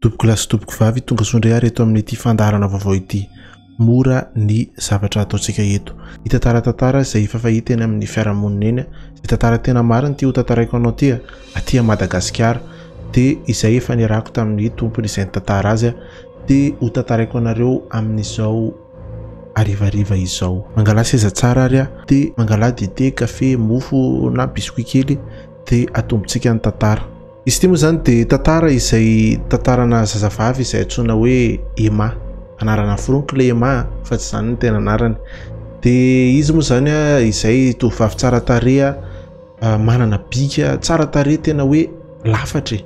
Tompoko lasy tompoko vavy tonga sondre eto amin'ity fandarana vaovao ity. Mora ny zavatra ataontsika eto. Ity tantara izay efa fahita eny amin'ny fiarahamonina eny. Izay tantara tena marina ity ho tantaraiko anao ity aty Madagasikara dia izay efa niarahako tamin'ny tompony izay nitantara azy dia ho tantaraiko anareo amin'izao arivariva izao. Mangala seza tsara ary dia mangala dité, kafe, mofo na biscuit kely dia atombontsika ny tantara. Izy ity moa zany dia tantara izay tantarana zazavavy izay antsoina hoe Ema. Anarana foroniko le Ema fa tsy zany ny tena anarany. Dia izy moa zany izay tovovavy tsara tarehy, manana bika tsara tarehy tena hoe lafatra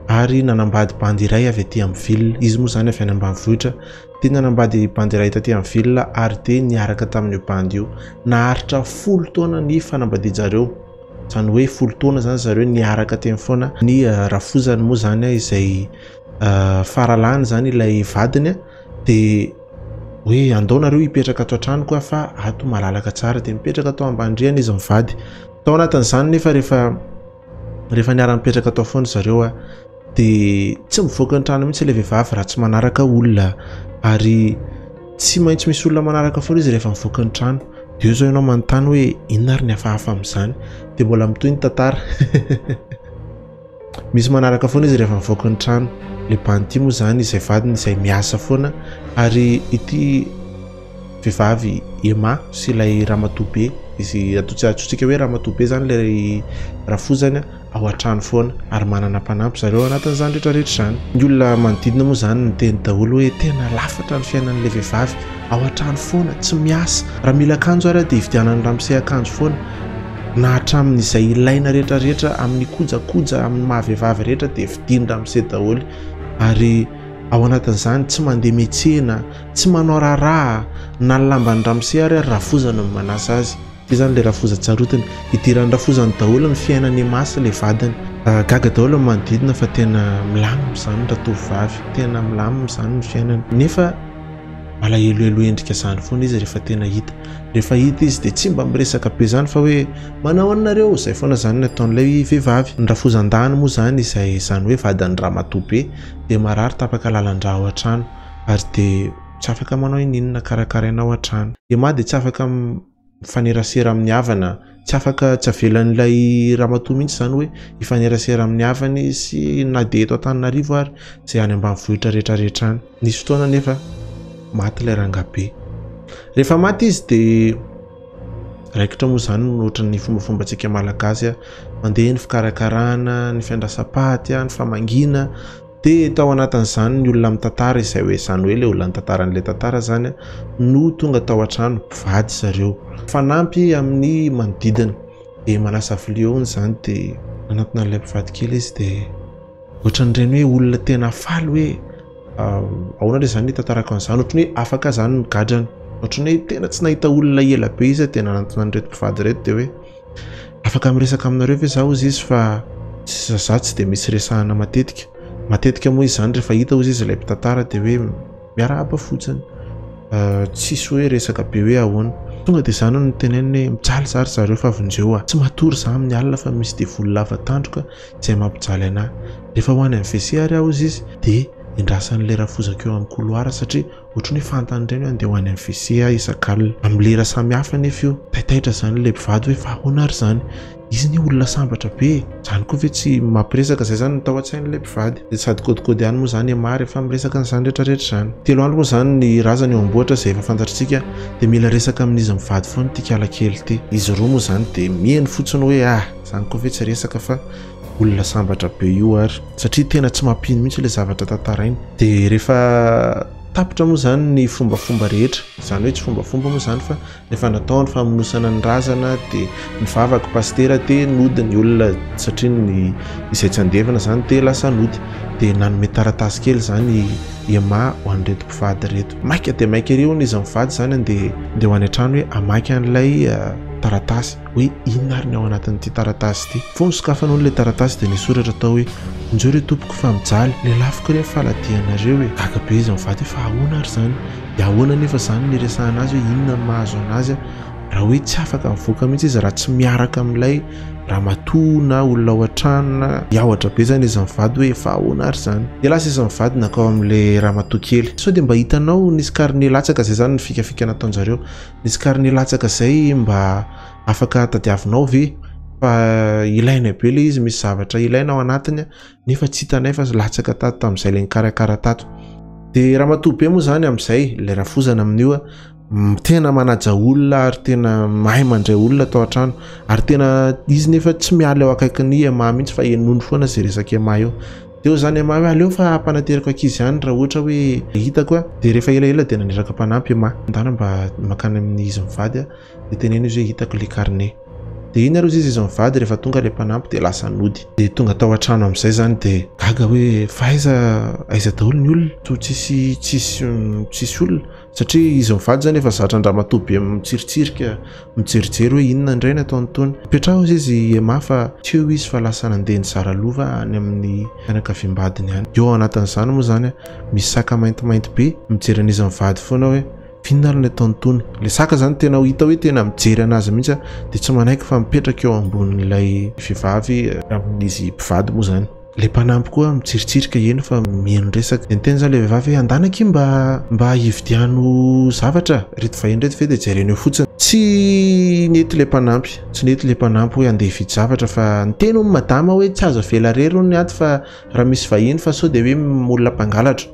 ary nanambady bandy iray avy aty amin'ny ville. Izy moa zany avy any ambanivohitra dia nanambady bandy iray taty amin'ny ville ary dia niaraka tamin'io bandy io. Naharitra 10 taona ny fanambadian'jareo. Zany hoe 10 taona zany zareo niaraka teny foana. Ny rafozany moa zany izay faralany zany ilay vadiny dia hoe andao nareo hipetraka ato an-trano koa fa ato malalaka tsara dia mipetraka atao ambany-drihana izy mivady. Tao anatin'izany nefa rehefa niara mipetraka atao foana zareo dia tsy mivoaka ny trano mihitsy ilay vehivavy raha tsy manaraka olona, ary tsy maintsy misy olona manaraka foana izy rehefa mivoaka ny trano. Dia eo zao ianao manontany hoe inona ary ny hafahafa amin'izany dia mbola mitohy ny tantara. Misy manaraka foana izy rehefa mivoaka ny trano. Le banty moa zany izay vadiny izay miasa foana, ary ity vehivavy Ema sy ilay ramatoabe, izy atsotsika hoe ramatoabe zany ilay rafozany ao an-trano foana ary manana mpanampy zareo anatin'izany rehetrarehetra zany. Ny olona manodidina moa zany niteny daholo hoe tena lafatra ny fiainan'ilay vehivavy ao an-trano foana, tsy miasa. Raha mila akanjo ary dia ividianany ramose akanjo foana, na hatramin'izay ilaina rehetrarehetra amin'ny kojakoja amin'ny mahavehivavy rehetra dia vidiany ramose daholo. Ary ao anatin'izany tsy mandeha miantsena, tsy manao raharaha, na ny lambany ramose ary rafozany no manasa azy. Ity zany ilay rafoza tsarotiny, idiran'ny rafozany daholo ny fiainany masy ilay vadiny. Gaga daholo ny manodidina fa tena milamina izany ny tovovavy, tena milamina izany ny fiainany. Nefa malahelohelo endrika izany foana izy rehefa tena hita. Rehefa hita izy dia tsy mba miresaka be izany fa hoe manao anareo, izay foana zany ny ataon'ilay vehivavy. Ny rafozan-dahany moa zany izay zany hoe vadiny ramatoabe dia marary tapaka lalan-drà ao an-trano ary dia tsy afaka manao ininona karakaraina ao an-trano. Ema dia tsy afaka mifanerasera amin'ny havana, tsy afaka tsy avelan'ilay ramatoa mihitsy zany hoe hifanerasera amin'ny havany sy na dia eto Antananarivo ary izay any ambanivohitra rehetrarehetra any. Nisy fotoana nefa maty ilay rangabe. Rehefa maty izy dia raikitra moa zany ohatran'ny ny fombafombantsika malagasy, mandeha ny fikarakarana, ny fiandrasam-paty, ny famangina. Dia tao anatin'izany ny olona mitantara izay hoe zany hoe ilay olona nitantaran'ilay tantara zany no tonga tao an-trano mpivady zareo, fanampy amin'ny manodidina dia manasa vilia eo zany. Dia nanantona an'ilay mpivady kely izy dia ohatran'ireny hoe olona tena faly hoe ahoana ilay zany tantarako an'izany, ohatran'ny hoe afaka zany ny gadrany, ohatran'ny hoe tena tsy nahita olona ela be izy dia nanantona an'ireto mpivady reto dia hoe afaka miresaka aminareo ve zaho izy fa za tsy dia misy resahana matetika moa izy zany rehefa hita izy ilay mpitantara dia hoe miarahaba fotsiny, tsisy hoe resaka be hoe ahoana. Tonga dia zany no teneniny hoe mijaly zary zareo fa avindreo tsy matory za amin'ny alina fa misy dia voly lava tandroka izay mampijaly anahy. Rehefa ho any amin'ny WC ary aho izy dia indrasan'ilay rafozako eo amin'ny couloir satria ohatran'ny hoe fantany ireny andeha ho any amin'ny WC isan-kalina. Amin'ny lera samihafa nefa io taitaitra zany ilay mpivady hoe fa ahoana ary zany, izy ny olona sambatra be zany koa ve tsy mampiresaka, izay zany tao an-tsain'ilay mpivady. Dia sady kodikody ihany moa zany Ema rehefa miresaka n'izany rehetrarehetra zany. 3 andro moa zany ny razany eo am-boatra izay efa fantatritsika dia mila resaka amin'izy mivady foana ity kalakely ity. Izy roa moa zany dia mihaino fotsiny hoe zany koa ve tsy resaka fa olona sambatra be io ary, satria tena tsy mampino mihitsy ilay zavatra tantarainy. Dia rehefa tapitra moa zany ny fombafomba rehetra, izany hoe tsy fombafomba moa zany fa rehefa natao ny famonosana ny razana dia ny vavaka pastera dia nody ny olona satria ny izay tsy andevana zany dia lasa nody. Dia nanome taratasy kely zany Ema ho an'ireto mpivady reto. Maika dia maika ery hono izy mivady zany andeha ho any an-trano hoe amaky an'ilay taratasy hoe inona ary ny ao anatin'ity taratasy ity. Fô nisokafanao ilay taratasy dia nisoratra tao hoe injeo re tompoko fa mijaly, le lafiko re faladianareo hoe gaga be izy mivady hoe fa ahoana ary zany, dia ahoana nefa zany niresahana azy hoe inona ny mahazo anazy raha hoe tsy afaka mivoaka mihitsy izy raha tsy miaraka amin'ilay ramatoa na olona ao an-trano na hiawatra be zany izy mivady hoe efa ahoana ary zany. Dia lasa izy mivady nakao amin'ilay ramatoa kely. Sao dia mba hitanao nisy karine latsaka izay zany ny fikafika nataon'zareo. Nisy karine latsaka izay mba afaka tadiavinao ve fa ilaina be ilay izy, misy zavatra ilaina ao anatiny nefa tsy hitanay fa latsaka tato tamin'izay ilay nikarakara tato. Dia ramatoa be moa zany amin'izay ilay rafozana amin'io tena manaja olona ary tena mahay mandray olona tao an-trano ary tena izy nefa tsy miala eo akaikin'ny ema mihitsy fa enony foana izay resaka ema eo. Dia zany ema hoe aleo fa mpanateriko ankizy ihany raha ohatra hoe hitako dia rehefa elaela dia naneraka mpanampy ema ndana mba makany amin'ny izy mivady dia tenena izy hoe hitako ilay karine. Dia iny arozy izy mivady rehefa tonga ilay mpanampy dia lasa nody. Dia tonga tao an-trano amin'izay zany dia gaga hoe fa aiza daholo ny olona to tsisy olona satria izy mivady zany efa zatra andramatoa be mitsiritsirika mijerijery hoe inona indray nataony tony. Petraho izy ema fa tsy eo izy fa lasa nandeha nizara lova any amin'ny fianakaviam-badiny any. Eo anatin'izany moa zany misy saka maintimainty be mijery an'izy mivady foana hoe finnalo ny ataony tony. Le saka zany tena ho hita hoe tena mijery anazy mihitsy dia tsy manaiky fa mipetraka eo ambonin'ilay vehivavy amin'izy mpivady moa zany. Le mpanampy koa mitsiritsirika eny fa mihaino resaka. Dia niteny zany le vehivavy hoe andanaky mba hividiano zavatra reto vahiny reto ve dia jereny eo fotsiny. Tsy nety le mpanampy hoe andeha hividy zavatra fa niteny ho madama hoe tsy azo avela rery hono ato fa raha misy vahiny fa sao dia hoe olona mpangalatra.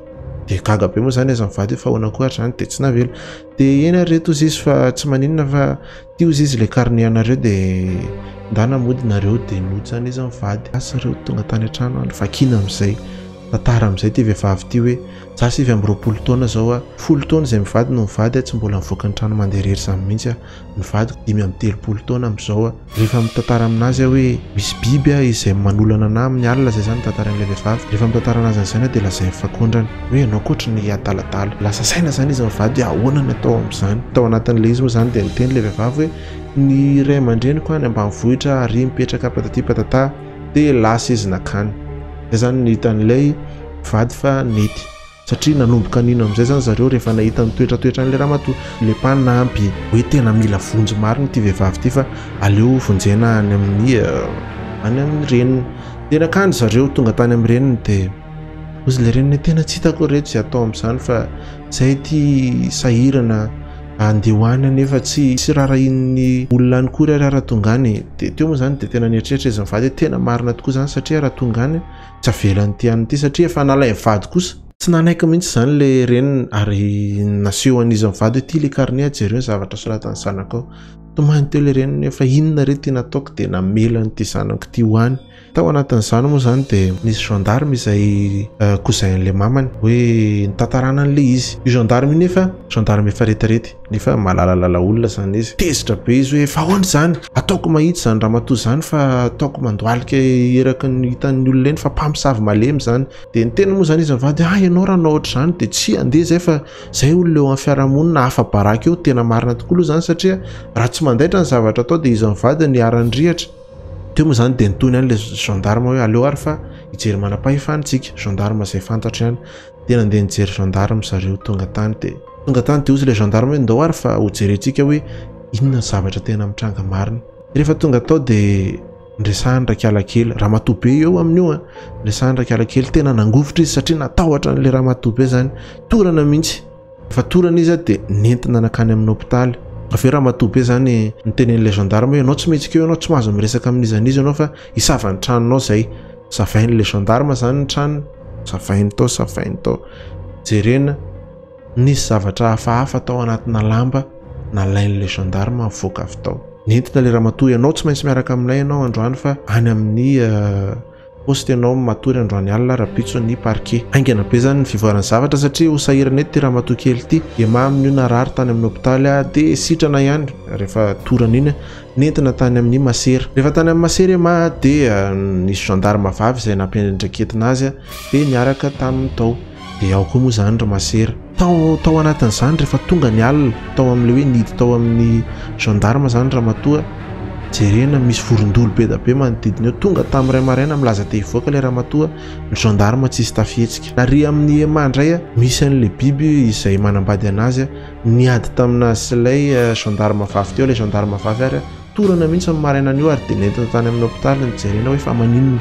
Dia gaga be moa zany izy mivady fa ahoana koa zany dia tsy navela. Dia eny ary reto izy fa tsy maninona fa tia izy le karine anareo dia ndana mody nareo dia nody zany izy mivady. Asa reo tonga tany an-trano any vakina amin'izay tantara amin'izay ty vehivavy ty hoe za 7 taona zao 10 taona izay mivady no mivady tsy mbola mivoaka ny trano mandeha rery zany mihitsy mivady 13 taona amin'izao rehefa mitantara aminazy hoe misy biby izay manolana anahy amin'ny alina zay zany tantaran'ilay vehivavy. Rehefa mitantara anazy an'izany dia lazay mifakondrana hoe ianao koatra ny adaladala. Lasa saina zany izy mivady ahoana ny atao amin'izany. Tao anatin'ilay izy moa zany dia niteny ilay vehivavy hoe ny ray aman-dreniko any ambanivohitra ary mipetraka patati patata dia lasa izy nakany. Zay zany ny hitan'ilay vady fa nety satria nanomboka nino amin'izay zany zareo rehefa nahita ny toetratoetra n'ilay ramatoa. Le mpanampy hoe tena mila vonjy marina ity vehivavy ity fa aleo vonjena any amin'ny reniny. Dia nakany zareo tonga tany amin'ny reniny dia ozy le reniny tena tsy hitako reto izay atao amin'izany fa izay ty sahirana andeha hoany nefa tsy rarahin'ny olona any kory raha tonga any. Dia teo moa zany dia tena nieritreritra izy mivady tena marina tokoa zany satria raha tonga any tsy avelany ty any ty satria efa nalay mivady kosa. Tsy nanaiky mihitsy zany le reniny ary naseho an'izy mivady hoe ty le karine jereo zavatra soratany zanakao. Tomany teo le reniny efa inona re ty nataoko dia namela nyty zanako ty hoany. Tao anatin'izany moa zany dia nisy gendarme izay kozain'ilay mamany hoe nitantarana an'ilay izy. Io gendarme io nefa gendarme efa retirety nefa malalalala olona zany izy. Tezitra be izy hoe fa ahoana zany ataoko mahitsy zany ramatoa zany fa ataoko mandoalika eraky ny hitan'ny olona eny fa mpamosavy malemy zany. Dia niteny moa zany izy mivady ianao raha nao ohatr' zany dia tsy andeha zay fa zay olona eo amin'ny fiarahamonina hafa baraka eo tena marina tokoa aloha zany satria raha tsy mandaitra ny zavatra atao dia izy mivady ny aran-drihatra. Teo moa zany dia nitony any le gendarme hoe aleo ary fa hijery manam-pahefantsika. Gendarme izay fantatra ihany dia nandeha nijery gendarme zareo tonga tany dia ozy le gendarme hoe ndao ary fa ho jerentsika hoe inona zavatra tena mitranga marina. Rehefa tonga tao dia ndresahany rakiala kely ramatoa be eo amin'io ndresahany rakiala kely tena nangofotra izy satria natahotra n'ilay ramatoa be zany torana mihitsy. Fa torana izy dia nentina nakany amin'ny hôpitaly. Avy ramatoa be zany nitenen'ilay gendarme hoe ianao tsy mihetsika eo, ianao tsy mahazo miresaka amin'izanizy ianao fa hisava ny tranonao zay. Savain'ilay gendarme zany ny tranony, savainy tao jerena nisy zavatra hafahafa tao anatina lamba nalain'ilay gendarme mivoaka avy tao. Nentina ilay ramatoa ianao tsy maintsy miaraka aminay ianao androany fa any amin'ny poste ianao matory androany alina rapitso ny parquet. Aingana be zany ny fivoarany zavatra satria ho sahirana eto ty ramatoa kely ity. Ema amin'io narary tany amin'ny hôpitaly dia sitrana ihany rehefa torana iny nentina tany amin'ny masera. Rehefa tany amin'ny masera ema dia nisy gendarme vavy izay nampiandraketina azy dia niaraka tamin'ny tao. Dia ao koa moa zany ry masera tao anatin'izany rehefa tonga ny alina tao amin'ilay hoe nidy tao amin'ny gendarme zany ramatoa jerena misy vorondolo be da be manodidina eo tonga tamin'ny ray maraina milaza te hivoaka ilay ramatoa ny gendarme tsisy tafihetsika nary amin'ny ema indray a misy an'ilay biby izay manambady anazy a niady taminazy sy ilay gendarme vavy teo ilay gendarme vavy ary torana mihitsy amin'ny maraina an'io ary dia nentina tany amin'ny hôpitaly ny jerena hoe fa maninona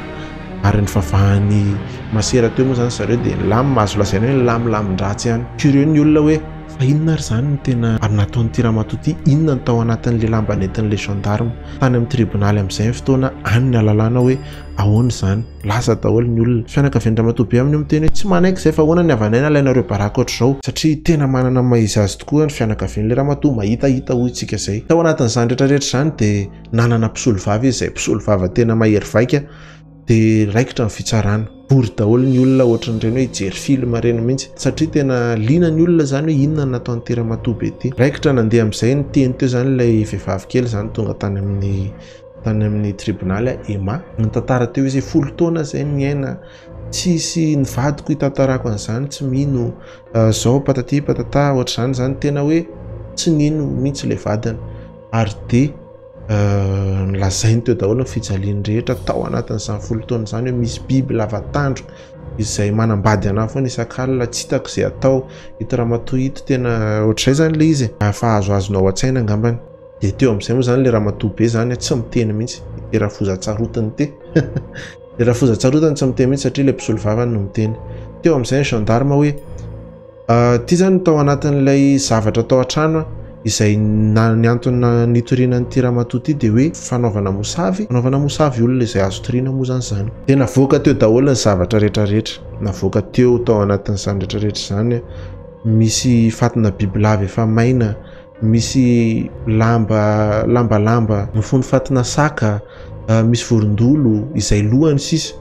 ary ny vavahany masera teo moa zany zareo dia lamy mahazo lazaina hoe lamindrantsy ihany curieux ny olona hoe fa inona ary zany ny tena ary nataon'ity ramatoa ity inona ny tao anatin'ilay lamba nentin'ilay gendarme tany amin'ny tribonaly amin'izay ny fotoana any ny alalana hoe ahoana zany lasa daholo ny olona fianakavian'ny ramatoa be amin'ny miteny hoe tsy manaiky izay fa ahoana ny avanaina alainareo baraka ohatr'izao satria tena manana mahizy azy tokoa ny fianakavian'ilay ramatoa mahitahita hoy itsika izay tao anatin'izany rehetrarehetra zany dia nanana mpisolo vavy izy izay mpisolo vava tena mahery vaika dia raikitra ny fitsarana bory daholo ny olona ohatran'ireny hoe hijery film reny mihitsy satria tena liana ny olona zany hoe inona nataon'ity ramatoa be ity raikitra nandeha amin'izay ny teny teo zany ilay vehivavy kely zany tonga tany amin'ny tribonaly ema ny tantara teo izy 10 taona zay niaina tsisy nivadiko hitantarako an'izany tsy mino zao patati patata ohatr'izany zany tena hoe tsy nino mihitsy ilay vadiny ary dia nilazainy teo daholo ny fijaliany rehetra tao anatin'izany 10 taona zany hoe misy biby lava tandro izay manambady anahy foana isan-kalina tsy hitako izay atao ito ramatoa ito tena ohatr'izay zany ilay izy fa azoazonao an-tsaina angambany dia teo amin'izay moa zany ilay ramatoa be zany tsy miteny mihitsy dia rahafozatsarotany te dia rahafozatsarotany tsy miteny mihitsy satria ilay mpisolo vavany no miteny teo amin'izay ny gendarme hoe ity zany tao anatin'ilay zavatra tao an-trano izay niantona nitorianan'ity ramatoa ity dia hoe fanaovana mosavy olona izay azo toriana moa zany dia navoaka teo daholo ny zavatra rehetrarehetra navoaka teo tao anatin'izany rehetrarehetra zany misy fatina bibilava efa maina misy lambalamba mifono fatina saka misy vorondolo izay lohany sisa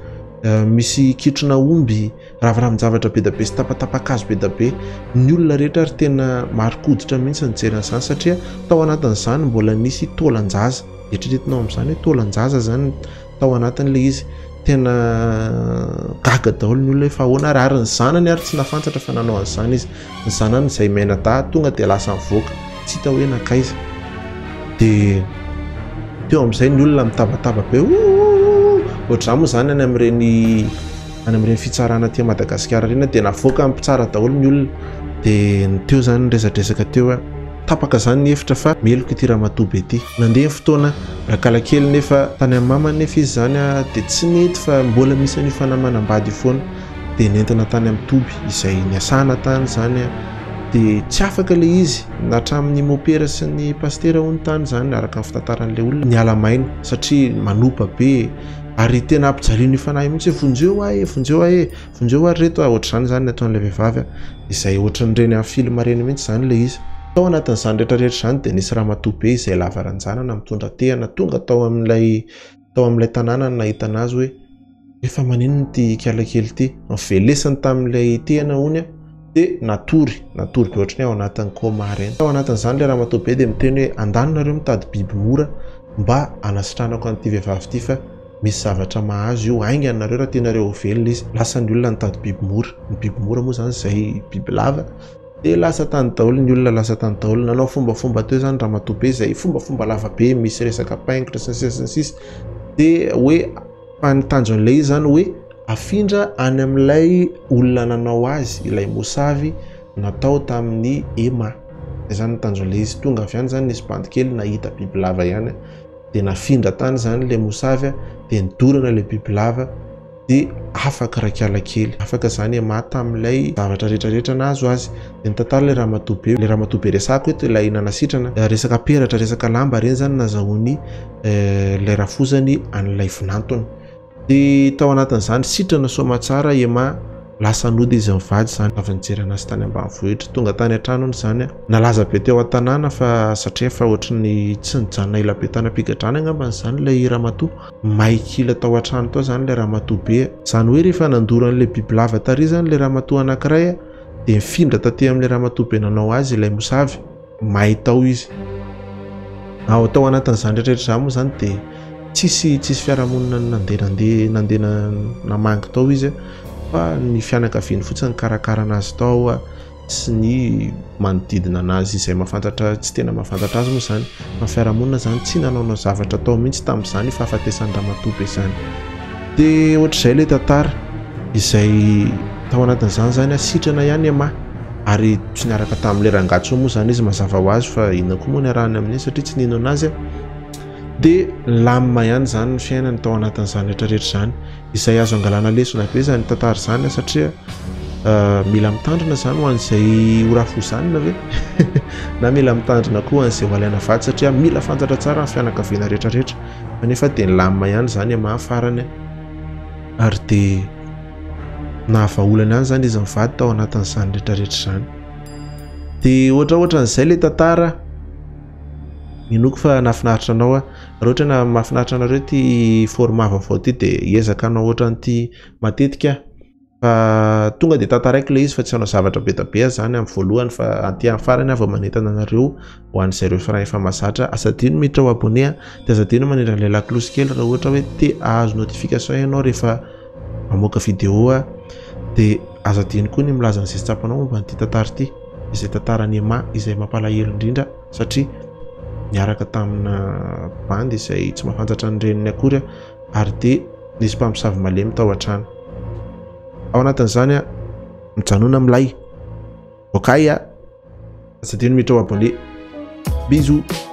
misy kitrona omby raviramin-javatra be da be sy tapatapakazo be da be ny olona rehetra ary tena marikoditra mihitsy nijeran'izany satria tao anatin'izany mbola nisy tolan-jaza eritreretinao amin'izany hoe tolan-jaza zany tao anatin'ilay izy tena gaga daholo ny olona hoe fa ahoana ary ny zanany ary tsy nafantatra fa nanao an'izany izy ny zanany izay maina da tonga dia lasa mivoaka tsy hita hoe nakaiza dia teo amin'izay ny olona mitabataba be ohatr'izany moa zany any amin'ireny fitsarana aty Madagasikara reny dia navoaka amin'ny mpitsara daholo ny olona dia teo zany niresadresaka teo tapaka zany ny hevitra fa meloko ity ramatoa be ity nandeha ny fotoana rakala kely nefa tany amin'ny mamany nefa izy zany dia tsy nety fa mbola misy an'io fanamanambady foana dia nentina tany amin'ny toby izay niasana tany zany dia tsy afaka ilay izy natramin'ny mopera sy ny pastera ho ny tany zany araka ny fitantaran'ilay olona ny alamaina satria manopa be ary tena ampijaliana io fanahy mihitsy hoe vonjeo ary reto ohatr'izany zany nataon'ilay vehivavy izay ohatran'ireny amin'ny film reny mihitsy zany ilay izy tao anatin'izany rehetrarehetra zany dia nisy ramatoa be izay lava ranjanana mitondra tehana tonga tao amin'ilay tanàna nahita anazy hoe efa maninona ity kialakely ity nivelesany tamin'ilay tehana hony dia natory be ohatrany ao anatin'ny koma reny tao anatin'izany ilay ramatoa be dia miteny hoe andanonareo mitady biby mora mba anasitranako an'ity vehivavy ity fa misy zavatra mahazo io ainganareo raha tianareo velona izy lasa ny olona nitady biby mora moa zany izay biby lava dia lasa tany daholo ny olona nanao fombafomba teo zany ramatoa be izay fombafomba lava be misy resaka paingitra sy ny sisa dia hoe fanitanjon'ilay izy zany hoe afindra any amin'ilay olona nanao azy ilay mosavy natao tamin'ny ema dia zany nitanjon'ilay izy tonga avy any zany nisy bandy kely nahita biby lava ihany dia nafindra tany zany ilay mosavy dia nidorana ilay biby lava dia afaka rakiala kely afaka zany mata amin'ilay zavatra rehetrarehetra nazo azy dia nitantara ilay ramatoa be resako eto ilay nanasitrana resaka peratra resaka lamba reny zany nazahoany ilay rafozany an'ilay vinantony dia tao anatin'izany sitrana somatsara ema lasa nody izy mivady zany avy nijery anazy tany ambanivohitra tonga tany an-tranony zany nalaza be teo an-tanàna fa satria fa ohatrany tsy nijanona ila be tany ampigadrana angambany zany ilay ramatoa maikila tao an-trano tao zany ilay ramatoa be zany hoe rehefa nandoran'ilay biby lava tary zany ilay ramatoa anankiray dia mifindra taty amin'ilay ramatoa be nanao azy ilay mosavy may tao izy ao tao anatin'izany rehetrarehetra zany moa zany dia tsisy fiarahamonina nandeha namangy tao izy fa ny fianakaviany fotsiny karakara anazy tao sy ny manodidina anazy izay mahafantatra tsy tena mahafantatra azy moa zany fa fiarahamonina zany tsy nanaonao zavatra tao mihitsy tamin'izany fahafatesan'ny ramatoabe zany. Dia ohatr'izay ilay tantara izay tao anatin'izany zany asitrana ihany ama ary tsy niaraka tamin'ilay rangatso moa zany izy mazava ho azy fa inona koa moa ny arahany amin'iny satria tsy nino anazy. Dia lamima ihany zany ny fiainany tao anatin'izany rehetrarehetra zany izay azo angalana lesona be zany tantara zany satria mila mitandrina zany ho an'izay orafo zany na ve na mila mitandrina koa ho an'izay ho alaina vaty satria mila fantatra tsara ny fianakaviana rehetrarehetra kanefa dia lamima ihany zany amahafarany ary dia nahavaolana ihany zany izy mivady tao anatin'izany rehetrarehetra zany. Dia ohatraohatran'izay ilay tantara minoko fa nahafinaritra anao raha ohatra na mahafinaritra anareo ty format vaovao ty dia hiezaka anao ohatran'ity matetika fa tonga dia tantaraiky ilay izy fa tsy hanao zavatra betabe zany amin'ny voalohany fa aty amin'ny farany avy manentana anareo ho an'izareo efa mahazatra. Asadino miditra ho abonné dia asadino manindra ilay laklosy kely raha ohatra hoe te ahazo notification ianao rehefa mamoaka vidéo dia asadino koa ny milaza an'izay tsapanao momba n'ity tantara ity izay tantarany Ema izay mampalahelo indrindra satria niaraka tamina bandy izay tsy mahafantatra ny reniny akory ary dia nisy mpamosavy malemy tao an-trano. Ao anatin'izany mijanona milay. Okay asadino miditra ho abonné. Bisous.